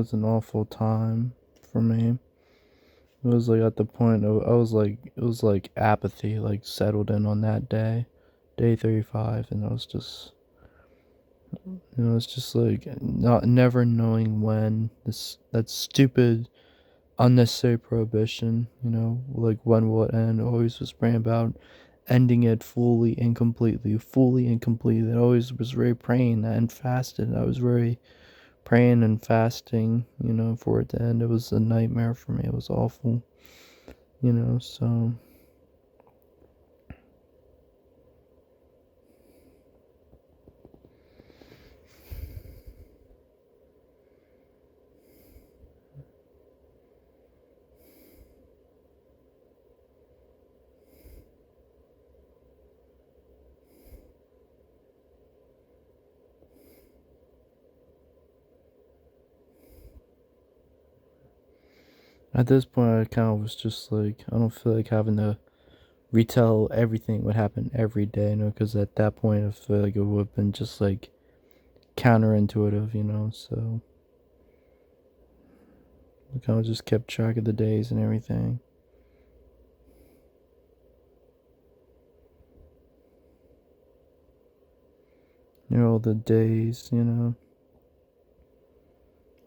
was an awful time for me. It was like at the point of, I was like, it was like apathy like settled in on that day, day 35, and I was just, it's just like not never knowing when this that stupid unnecessary prohibition, like when will it end? Always was praying about ending it fully and completely. I always was very praying that and fasted. I was very praying and fasting, for it to end. It was a nightmare for me. It was awful, so. At this point, I kind of was just like, I don't feel like having to retell everything what happened every day, because at that point, I feel like it would have been just like counterintuitive, so I kind of just kept track of the days and everything. All the days,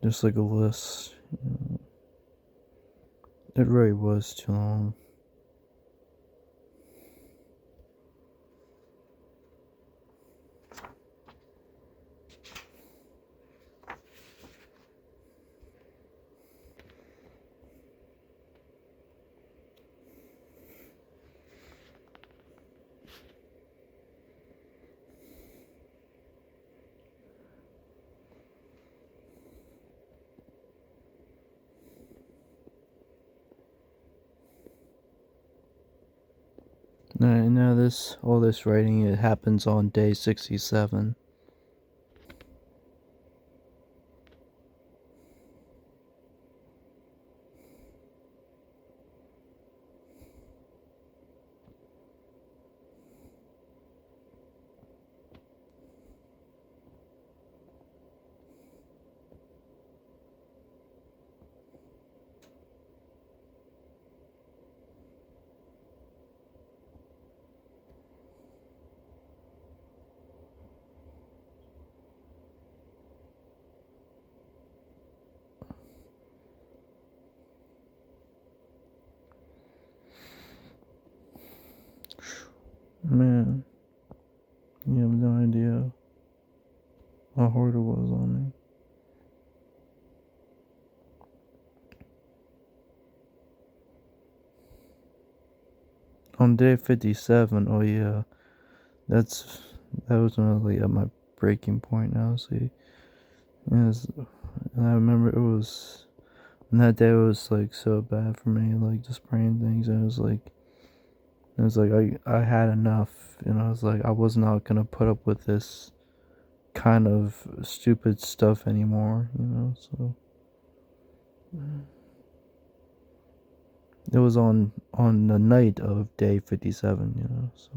just like a list. It really was too long. Now all this writing, it happens on day 67. Man, you have no idea how hard it was on me. On day 57, oh yeah, that's that was really at my breaking point now. See, yes, and I remember and that day was like so bad for me, like just praying things, and it was like I had enough, I was like I was not gonna put up with this kind of stupid stuff anymore, so it was on the night of day 57, so.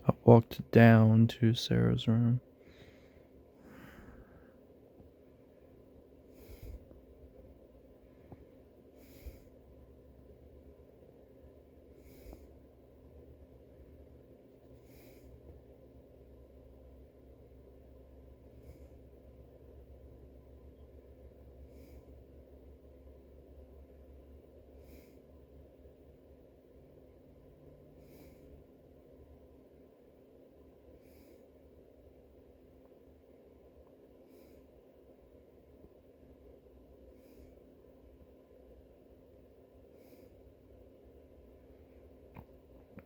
I walked down to Sarah's room.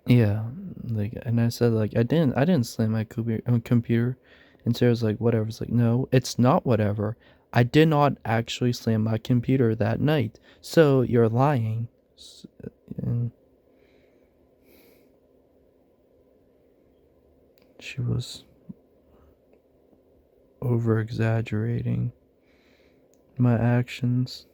Yeah, like, and I said like I didn't slam my computer, and Sarah's like, whatever. It's like, no, it's not whatever. I did not actually slam my computer that night. So you're lying. And she was over exaggerating my actions.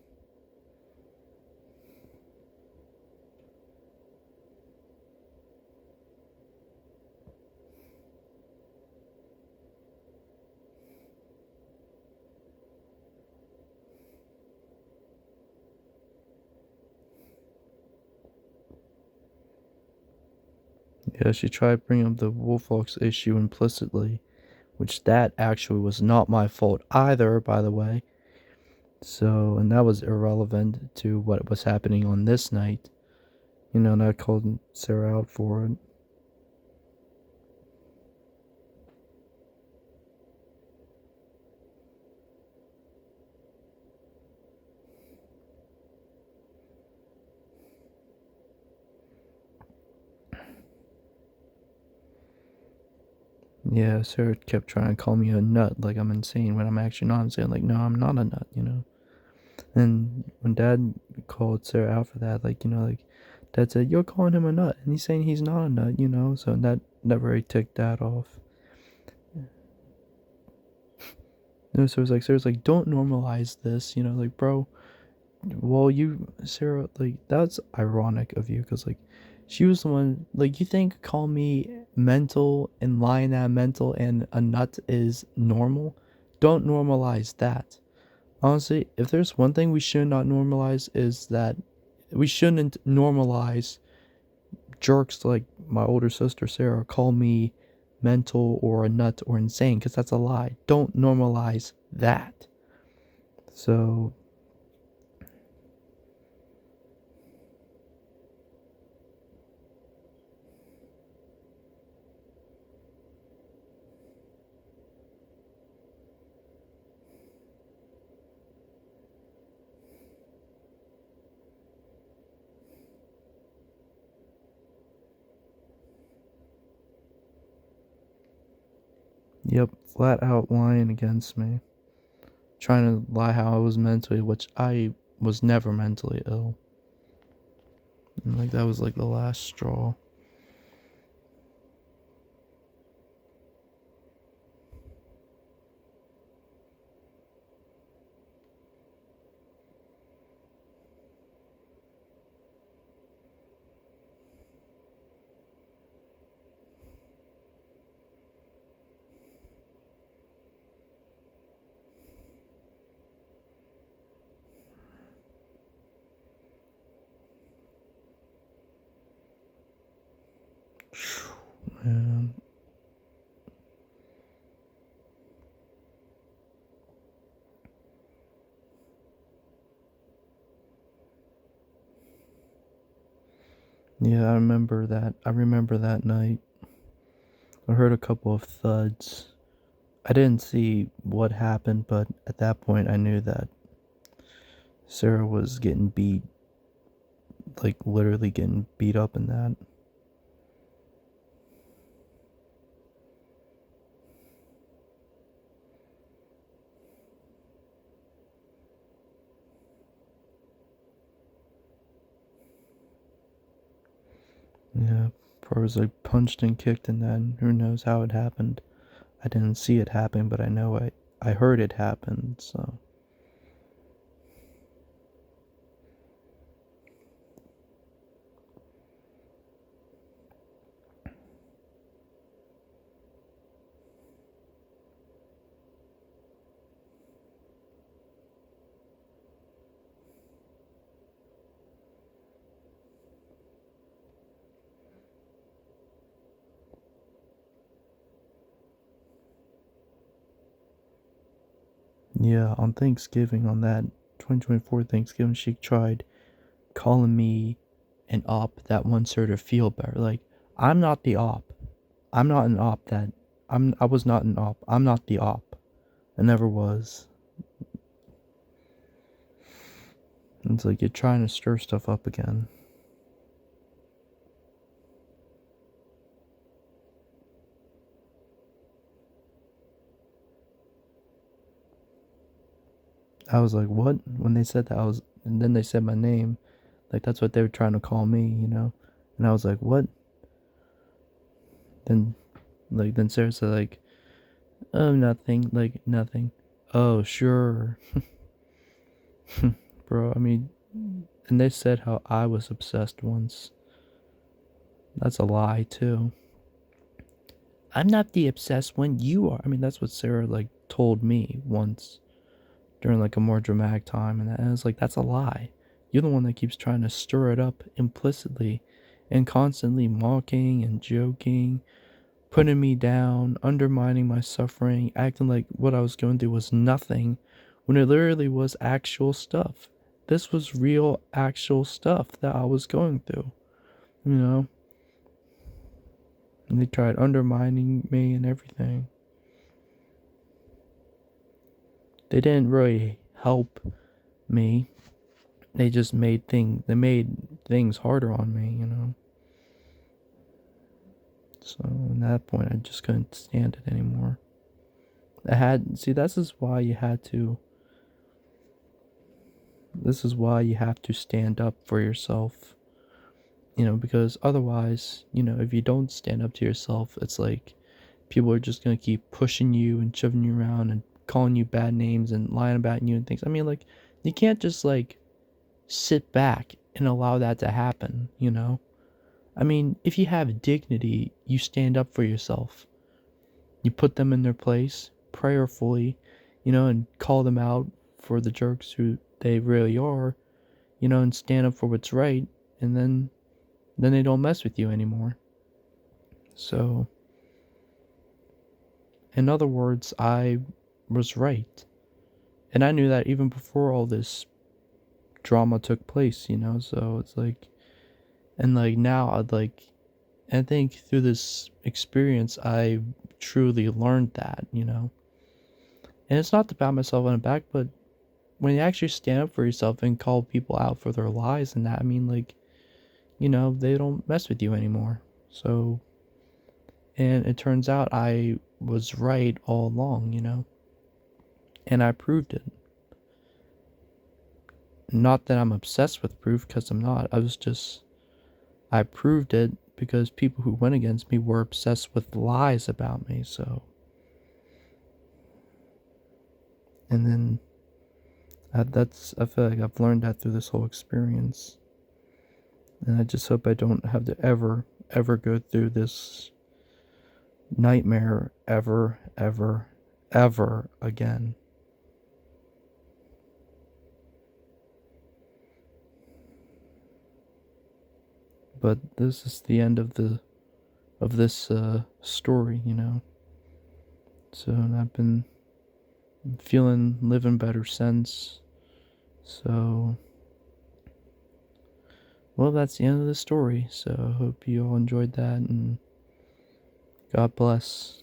Yeah, she tried bringing up the Wolfox issue implicitly, which that actually was not my fault either, by the way. So, and that was irrelevant to what was happening on this night. And I called Sarah out for it. Yeah, Sarah kept trying to call me a nut, like I'm insane, when I'm actually not insane. Like, no, I'm not a nut. And when Dad called Sarah out for that, like Dad said, "You're calling him a nut," and he's saying he's not a nut. So that really ticked Dad off. So it was like, Sarah's like, "Don't normalize this," like, bro. Well, Sarah, like, that's ironic of you, because, like, she was the one, like, you think call me mental and lying at mental and a nut is normal? Don't normalize that. Honestly, if there's one thing we should not normalize, is that we shouldn't normalize jerks like my older sister Sarah call me mental or a nut or insane, because that's a lie. Don't normalize that. So, yep, flat out lying against me. Trying to lie how I was mentally, which I was never mentally ill. And, like, that was like the last straw. Man. Yeah, I remember that. I remember that night. I heard a couple of thuds. I didn't see what happened, but at that point I knew that Sarah was getting beat, like literally getting beat up in that. Yeah, I was like punched and kicked in that, and who knows how it happened. I didn't see it happen, but I heard it happen, so. Yeah, on Thanksgiving, on that 2024 Thanksgiving, she tried calling me an op that wants her to feel better. Like, I'm not the op. I'm not an op that. I was not an op. I'm not the op. I never was. It's like you're trying to stir stuff up again. I was like, what? When they said that, and then they said my name, like that's what they were trying to call me, And I was like, what? Then, then Sarah said, like, oh, nothing, like, nothing. Oh, sure. Bro, I mean, and they said how I was obsessed once. That's a lie, too. I'm not the obsessed one, you are. I mean, that's what Sarah, like, told me once during, like, a more dramatic time. And I was like, that's a lie. You're the one that keeps trying to stir it up implicitly and constantly mocking and joking, putting me down, undermining my suffering, acting like what I was going through was nothing when it literally was actual stuff. This was real, actual stuff that I was going through, you know? And they tried undermining me and everything. They didn't really help me. They just made things harder on me. So at that point I just couldn't stand it anymore. This is why you have to stand up for yourself. Because otherwise, if you don't stand up to yourself, it's like people are just gonna keep pushing you and shoving you around and calling you bad names and lying about you and things. I mean, like, you can't just like sit back and allow that to happen. I mean, if you have dignity, you stand up for yourself. You put them in their place prayerfully, and call them out for the jerks who they really are, and stand up for what's right, and then they don't mess with you anymore. So, in other words, I was right. And I knew that even before all this drama took place. So it's like, and like now I think through this experience, I truly learned that. And it's not to pat myself on the back, but when you actually stand up for yourself and call people out for their lies and that, I mean, like, they don't mess with you anymore. So, and it turns out I was right all along. And I proved it. Not that I'm obsessed with proof, because I'm not. I proved it because people who went against me were obsessed with lies about me, so. And then, I feel like I've learned that through this whole experience. And I just hope I don't have to ever go through this nightmare ever again. But this is the end of this story. So I've been living better since. So, well, that's the end of the story. So I hope you all enjoyed that, and God bless.